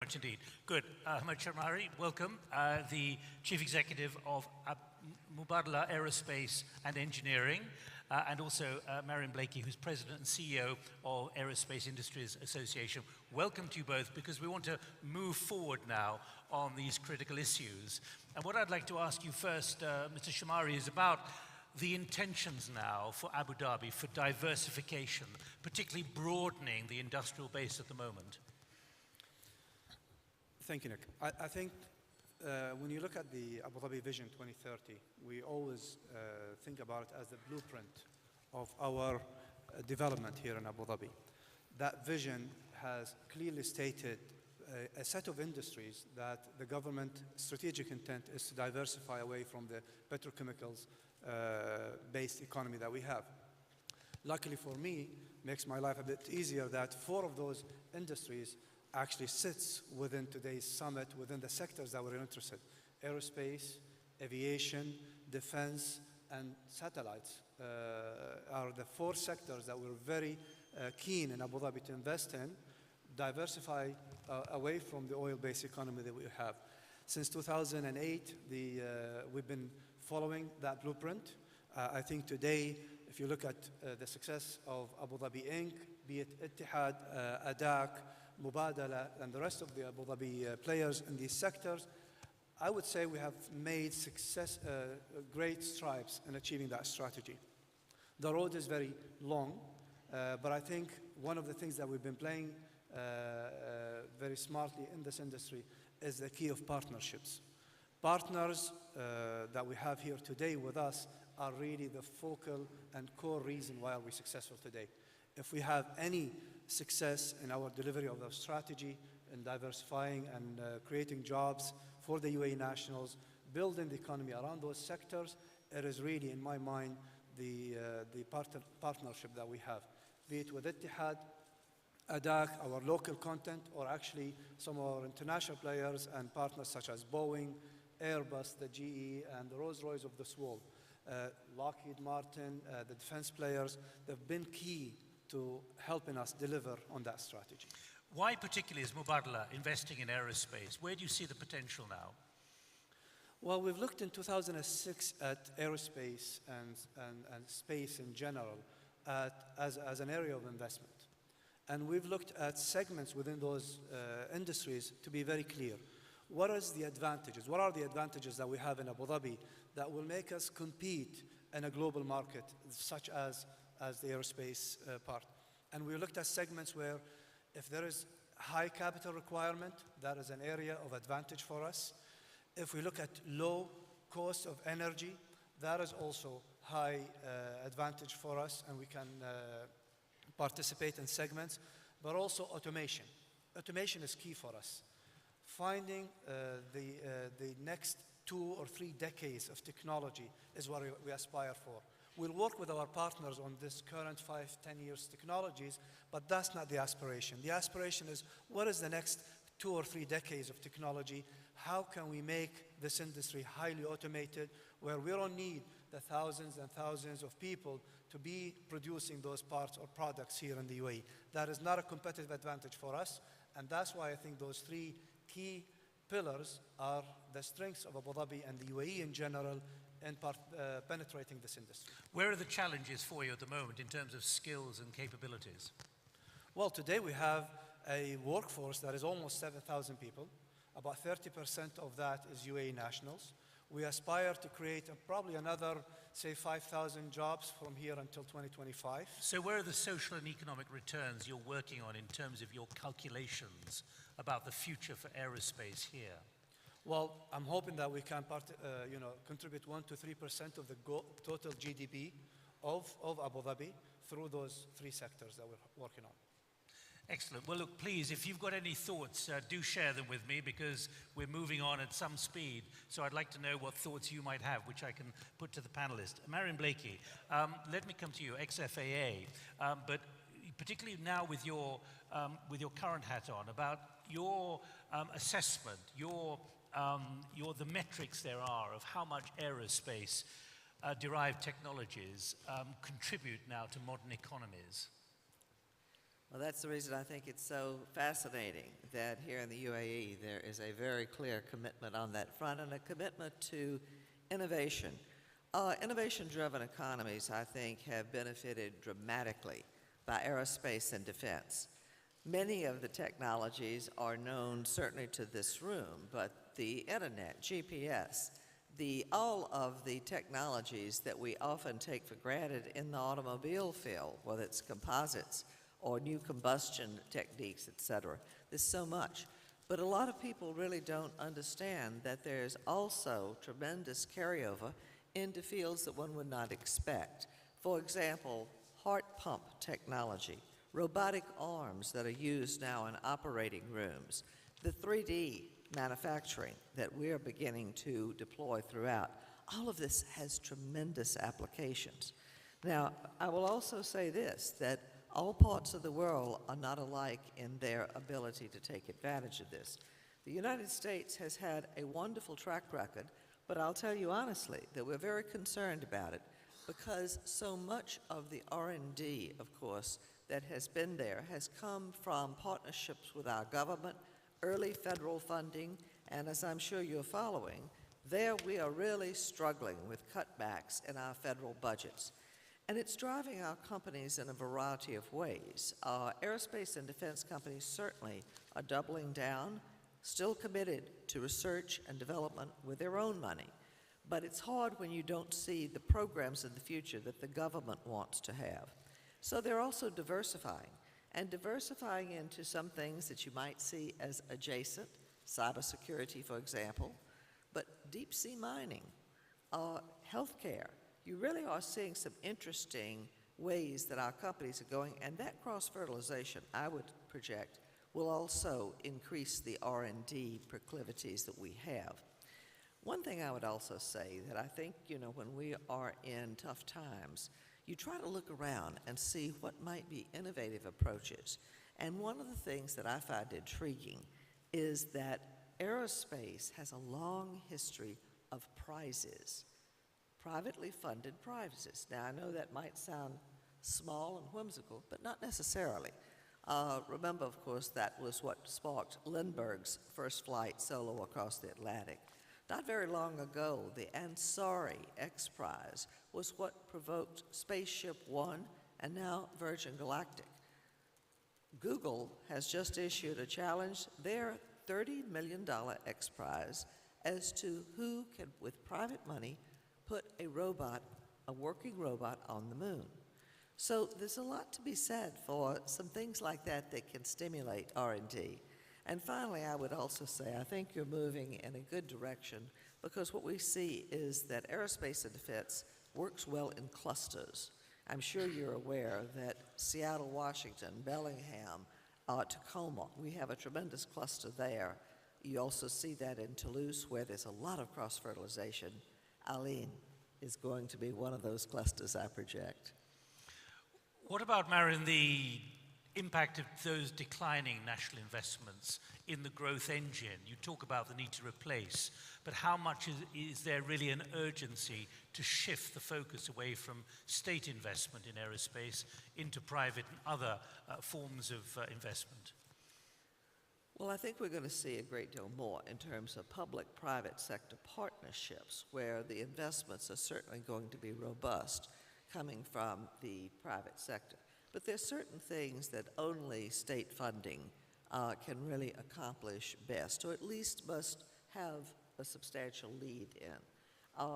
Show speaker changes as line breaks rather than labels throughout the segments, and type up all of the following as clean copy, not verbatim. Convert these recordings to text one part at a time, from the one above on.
much indeed. Good. Homaid Al Shemmari, welcome. The Chief Executive of Mubadala Aerospace and Engineering, and also Marion Blakey, who's President and CEO of Aerospace Industries Association. Welcome to you both, because we want to move forward now on these critical issues. And what I'd like to ask you first, Mr. Shemmari, is about the intentions now for Abu Dhabi for diversification, particularly broadening the industrial base at the moment.
Thank you, Nick. I think when you look at the Abu Dhabi Vision 2030, we always think about it as the blueprint of our development here in Abu Dhabi. That vision has clearly stated a set of industries that the government strategic intent is to diversify away from the petrochemicals based economy that we have. Luckily for me, makes my life a bit easier that 4 of those industries actually sits within today's summit, within the sectors that we're interested. Aerospace, aviation, defense, and satellites are the 4 sectors that we're very keen in Abu Dhabi to invest in, diversify away from the oil-based economy that we have. Since 2008, we've been following that blueprint. I think today, if you look at the success of Abu Dhabi Inc., be it Etihad, ADAC, Mubadala, and the rest of the Abu Dhabi players in these sectors, I would say we have made great strides in achieving that strategy. The road is very long, but I think one of the things that we've been playing very smartly in this industry is the key of partnerships. Partners that we have here today with us are really the focal and core reason why we're successful today. If we have any success in our delivery of our strategy in diversifying and creating jobs for the UAE nationals, building the economy around those sectors, it is really, in my mind, the partnership that we have, be it with Etihad, ADAC, our local content, or actually some of our international players and partners such as Boeing, Airbus, the GE, and the Rolls-Royce of this world. Lockheed Martin, the defense players, they've been key to helping us deliver on that strategy.
Why particularly is Mubadala investing in aerospace? Where do you see the potential now?
Well, we've looked in 2006 at aerospace and space in general as an area of investment. And we've looked at segments within those industries to be very clear. What is the advantages? What are the advantages that we have in Abu Dhabi that will make us compete in a global market, such as the aerospace part? And we looked at segments where if there is high capital requirement, that is an area of advantage for us. If we look at low cost of energy, that is also high advantage for us, and we can participate in segments, but also automation. Automation is key for us. Finding the next 2 or 3 decades of technology is what we aspire for. We'll work with our partners on this current 5-10 years technologies, but that's not the aspiration. The aspiration is, what is the next 2 or 3 decades of technology? How can we make this industry highly automated, where we don't need the thousands and thousands of people to be producing those parts or products here in the UAE? That is not a competitive advantage for us, and that's why I think those 3 key pillars are the strengths of Abu Dhabi and the UAE in general in penetrating this industry.
Where are the challenges for you at the moment in terms of skills and capabilities?
Well, today we have a workforce that is almost 7,000 people. About 30% of that is UAE nationals. We aspire to create probably another, say, 5,000 jobs from here until 2025.
So where are the social and economic returns you're working on in terms of your calculations about the future for aerospace here?
Well, I'm hoping that we can contribute 1 to 3% of the total GDP of Abu Dhabi through those 3 sectors that we're working on.
Excellent. Well, look, please, if you've got any thoughts, do share them with me, because we're moving on at some speed. So I'd like to know what thoughts you might have, which I can put to the panelists. Marion Blakey, let me come to you, ex-FAA, but particularly now with your current hat on, about your assessment, the metrics there are of how much aerospace derived technologies contribute now to modern economies.
Well, that's the reason I think it's so fascinating that here in the UAE there is a very clear commitment on that front and a commitment to innovation. Innovation-driven economies, I think, have benefited dramatically by aerospace and defense. Many of the technologies are known certainly to this room, but the internet, GPS, all of the technologies that we often take for granted in the automobile field, whether it's composites or new combustion techniques, et cetera. There's so much. But a lot of people really don't understand that there's also tremendous carryover into fields that one would not expect. For example, heart pump technology, robotic arms that are used now in operating rooms, the 3D manufacturing that we're beginning to deploy throughout. All of this has tremendous applications. Now, I will also say this, that all parts of the world are not alike in their ability to take advantage of this. The United States has had a wonderful track record, but I'll tell you honestly that we're very concerned about it because so much of the R&D, of course, that has been there has come from partnerships with our government, early federal funding, and as I'm sure you're following, there we are really struggling with cutbacks in our federal budgets. And it's driving our companies in a variety of ways. Aerospace and defense companies certainly are doubling down, still committed to research and development with their own money. But it's hard when you don't see the programs in the future that the government wants to have. So they're also diversifying, and diversifying into some things that you might see as adjacent, cybersecurity, for example, but deep sea mining, healthcare. You really are seeing some interesting ways that our companies are going, and that cross-fertilization, I would project, will also increase the R&D proclivities that we have. One thing I would also say that I think, when we are in tough times, you try to look around and see what might be innovative approaches. And one of the things that I find intriguing is that aerospace has a long history of prizes, privately funded prizes. Now, I know that might sound small and whimsical, but not necessarily. Remember, of course, that was what sparked Lindbergh's first flight solo across the Atlantic. Not very long ago, the Ansari X Prize was what provoked Spaceship One and now Virgin Galactic. Google has just issued a challenge, their $30 million X Prize, as to who can, with private money, put a robot, a working robot, on the moon. So there's a lot to be said for some things like that that can stimulate R&D. And finally, I would also say I think you're moving in a good direction because what we see is that aerospace and defense works well in clusters. I'm sure you're aware that Seattle, Washington, Bellingham, Tacoma, we have a tremendous cluster there. You also see that in Toulouse where there's a lot of cross-fertilization. Aline is going to be one of those clusters, I project.
What about, Marion, the impact of those declining national investments in the growth engine? You talk about the need to replace, but how much is there really an urgency to shift the focus away from state investment in aerospace into private and other forms of investment?
Well, I think we're going to see a great deal more in terms of public-private sector partnerships where the investments are certainly going to be robust coming from the private sector. But there's certain things that only state funding can really accomplish best, or at least must have a substantial lead in.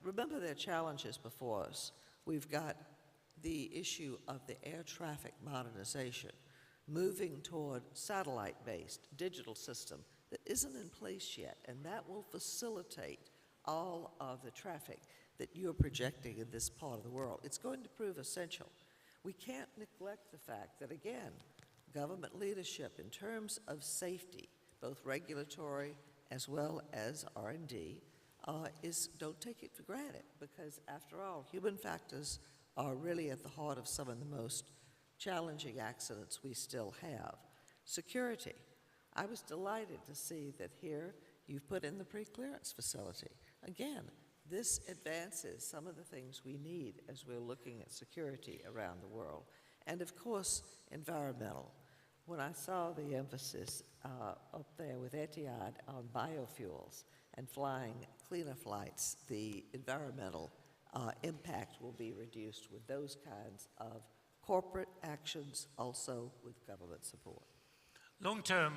Remember, there are challenges before us. We've got the issue of the air traffic modernization, moving toward satellite-based digital system that isn't in place yet, and that will facilitate all of the traffic that you're projecting in this part of the world. It's going to prove essential. We can't neglect the fact that, again, government leadership in terms of safety, both regulatory as well as R&D, don't take it for granted because, after all, human factors are really at the heart of some of the most challenging accidents we still have. Security. I was delighted to see that here you've put in the pre-clearance facility. Again, this advances some of the things we need as we're looking at security around the world. And of course, environmental. When I saw the emphasis up there with Etihad on biofuels and flying cleaner flights, the environmental impact will be reduced with those kinds of corporate actions, also with government support.
Long term,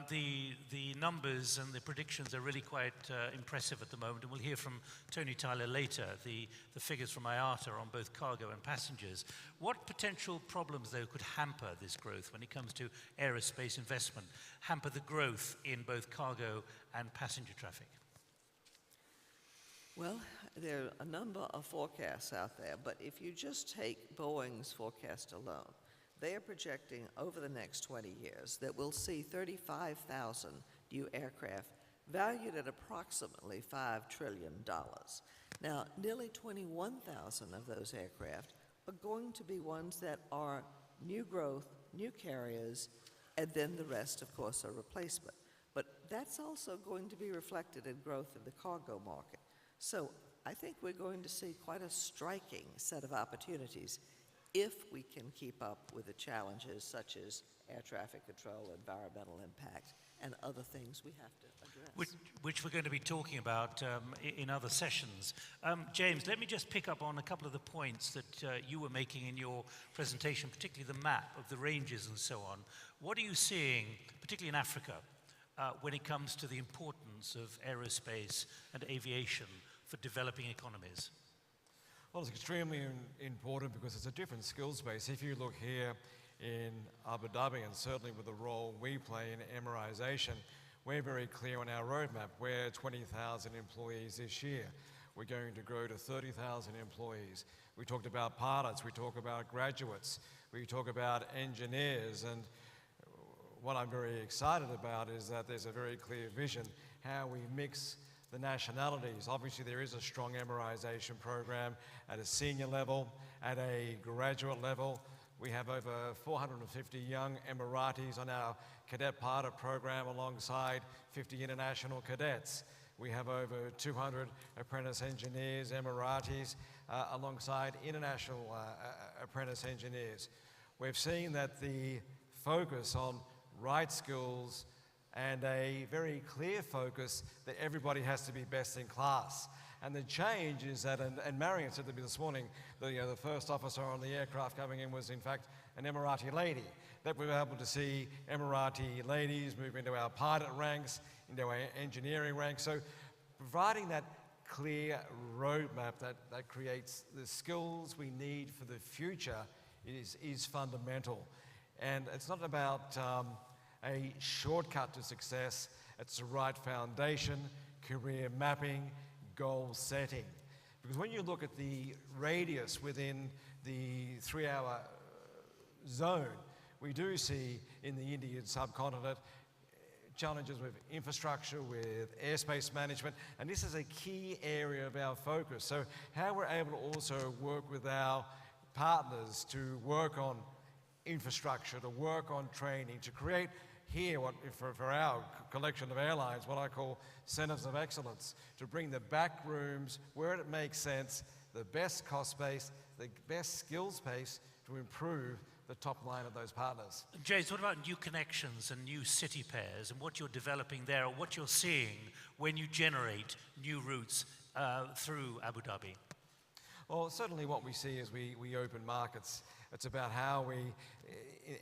the numbers and the predictions are really quite impressive at the moment, and we'll hear from Tony Tyler later, the figures from IATA on both cargo and passengers. What potential problems, though, could hamper this growth when it comes to aerospace investment, hamper the growth in both cargo and passenger traffic?
Well, there are a number of forecasts out there, but if you just take Boeing's forecast alone, they are projecting over the next 20 years that we'll see 35,000 new aircraft valued at approximately $5 trillion. Now, nearly 21,000 of those aircraft are going to be ones that are new growth, new carriers, and then the rest, of course, are replacement. But that's also going to be reflected in growth in the cargo market. So I think we're going to see quite a striking set of opportunities if we can keep up with the challenges such as air traffic control, environmental impact, and other things we have to address.
Which we're going to be talking about in other sessions. James, let me just pick up on a couple of the points that you were making in your presentation, particularly the map of the ranges and so on. What are you seeing, particularly in Africa, when it comes to the importance of aerospace and aviation for developing economies?
Well, it's extremely important because it's a different skills base. If you look here in Abu Dhabi, and certainly with the role we play in Emirization, we're very clear on our roadmap. We're 20,000 employees this year. We're going to grow to 30,000 employees. We talked about pilots, we talk about graduates, we talk about engineers, and what I'm very excited about is that there's a very clear vision how we mix the nationalities. Obviously, there is a strong Emirization program at a senior level, at a graduate level. We have over 450 young Emiratis on our cadet pilot program alongside 50 international cadets. We have over 200 apprentice engineers, Emiratis, alongside international apprentice engineers. We've seen that the focus on right skills and a very clear focus that everybody has to be best in class. And the change is that, and Marion said to me this morning, the first officer on the aircraft coming in was in fact an Emirati lady, that we were able to see Emirati ladies move into our pilot ranks, into our engineering ranks. So providing that clear roadmap that creates the skills we need for the future is fundamental. And it's not about a shortcut to success, it's the right foundation, career mapping, goal setting. Because when you look at the radius within the 3-hour zone, we do see in the Indian subcontinent challenges with infrastructure, with airspace management, and this is a key area of our focus. So how we're able to also work with our partners to work on infrastructure, to work on training, to create here, for our collection of airlines, what I call centers of excellence, to bring the back rooms where it makes sense, the best cost base, the best skills base to improve the top line of those partners.
James, what about new connections and new city pairs and what you're developing there, or what you're seeing when you generate new routes through Abu Dhabi?
Well, certainly what we see is we open markets. It's about how we,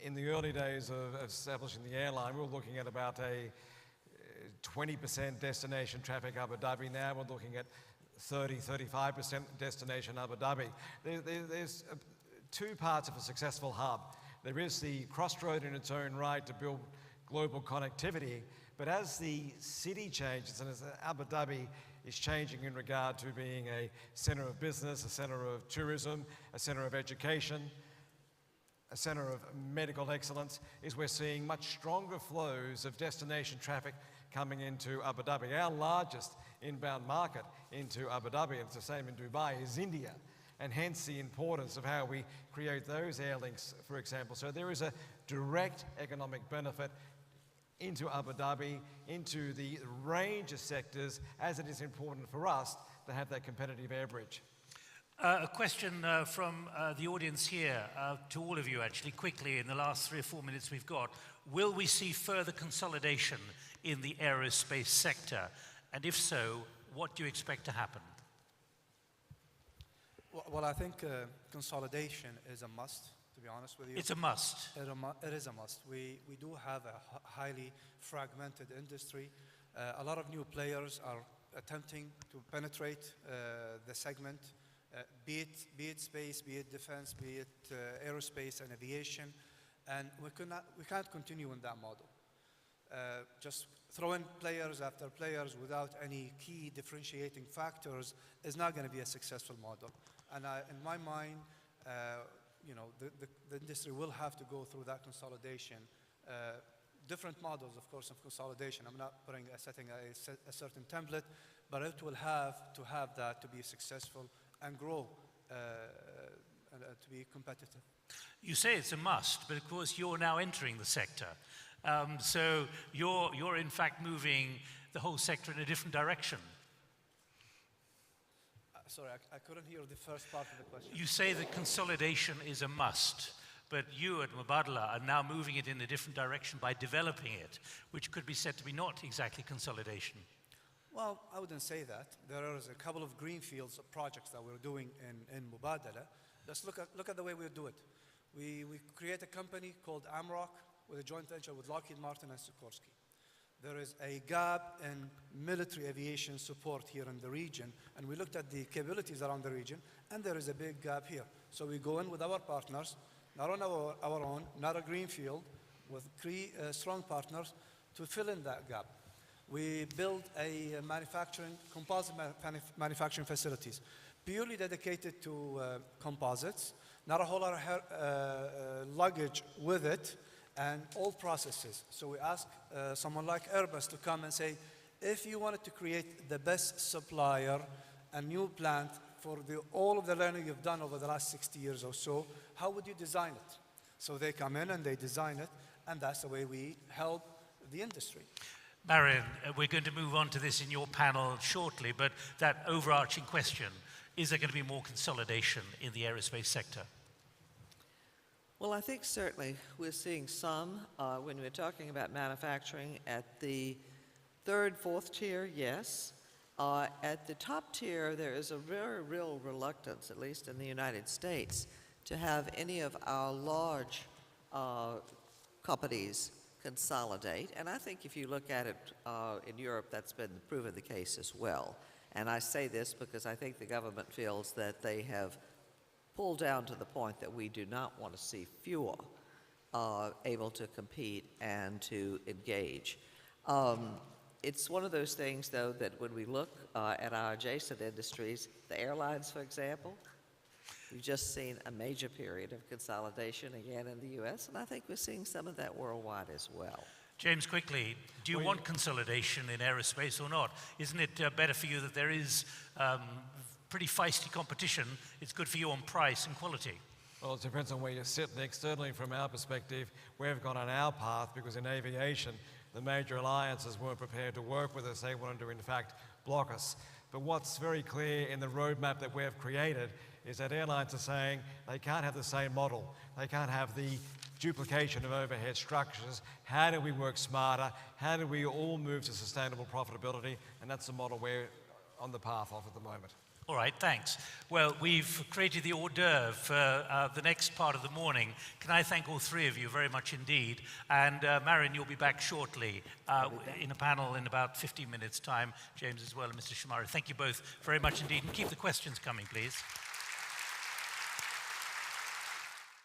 in the early days of establishing the airline, we were looking at about a 20% destination traffic Abu Dhabi. Now we're looking at 35% destination Abu Dhabi. There's two parts of a successful hub. There is the crossroad in its own right to build global connectivity, but as the city changes and as Abu Dhabi is changing in regard to being a centre of business, a centre of tourism, a centre of education, a centre of medical excellence, is we're seeing much stronger flows of destination traffic coming into Abu Dhabi. Our largest inbound market into Abu Dhabi, and it's the same in Dubai, is India, and hence the importance of how we create those air links, for example. So there is a direct economic benefit into Abu Dhabi, into the range of sectors, as it is important for us to have that competitive air bridge.
A question from the audience here to all of you, actually, quickly, in the last 3 or 4 minutes we've got. Will we see further consolidation in the aerospace sector? And if so, what do you expect to happen?
Well, I think consolidation is a must, to be honest with you.
It's a must.
It is a must. We do have a highly fragmented industry. A lot of new players are attempting to penetrate the segment, be it space, be it defense, be it aerospace and aviation, and we can't continue in that model. Just throwing players after players without any key differentiating factors is not going to be a successful model. And in my mind, the industry will have to go through that consolidation. Different models, of course, of consolidation. I'm not setting a certain template, but it will have to have that to be successful and grow, to be competitive.
You say it's a must, but of course you're now entering the sector. So you're in fact moving the whole sector in a different direction.
Sorry, I couldn't hear the first part of the question.
You say that consolidation is a must, but you at Mubadala are now moving it in a different direction by developing it, which could be said to be not exactly consolidation.
Well, I wouldn't say that. There is a couple of greenfields projects that we're doing in Mubadala. Let's look at the way we do it. We create a company called Amrock with a joint venture with Lockheed Martin and Sikorsky. There is a gap in military aviation support here in the region, and we looked at the capabilities around the region, and there is a big gap here. So we go in with our partners, not on our own, not a greenfield, with 3 strong partners to fill in that gap. We build a composite manufacturing facilities, purely dedicated to composites, not a whole lot of luggage with it, and all processes. So we ask someone like Airbus to come and say, if you wanted to create the best supplier, a new plant for all of the learning you've done over the last 60 years or so, how would you design it? So they come in and they design it, and that's the way we help the industry.
Marion, we're going to move on to this in your panel shortly, but that overarching question, is there going to be more consolidation in the aerospace sector?
Well, I think certainly we're seeing some. When we're talking about manufacturing at the 3rd, 4th tier, yes. At the top tier, there is a very real reluctance, at least in the United States, to have any of our large companies consolidate. And I think if you look at it in Europe, that's been proven the case as well. And I say this because I think the government feels that they have pulled down to the point that we do not want to see fewer able to compete and to engage. It's one of those things, though, that when we look at our adjacent industries, the airlines, for example, we've just seen a major period of consolidation again in the U.S., and I think we're seeing some of that worldwide as well.
James, quickly, do you want consolidation in aerospace or not? Isn't it better for you that there is pretty feisty competition? It's good for you on price and quality.
Well, it depends on where you sit, Nick. Certainly from our perspective, we've gone on our path because in aviation, the major alliances weren't prepared to work with us. They wanted to, in fact, block us. But what's very clear in the roadmap that we've created is that airlines are saying they can't have the same model. They can't have the duplication of overhead structures. How do we work smarter? How do we all move to sustainable profitability? And that's the model we're on the path of at the moment.
All right, thanks. Well, we've created the hors d'oeuvre for the next part of the morning. Can I thank all 3 of you very much indeed? And Marion, you'll be back shortly in a panel in about 15 minutes' time. James as well, and Mr. Shemmari. Thank you both very much indeed. And keep the questions coming, please.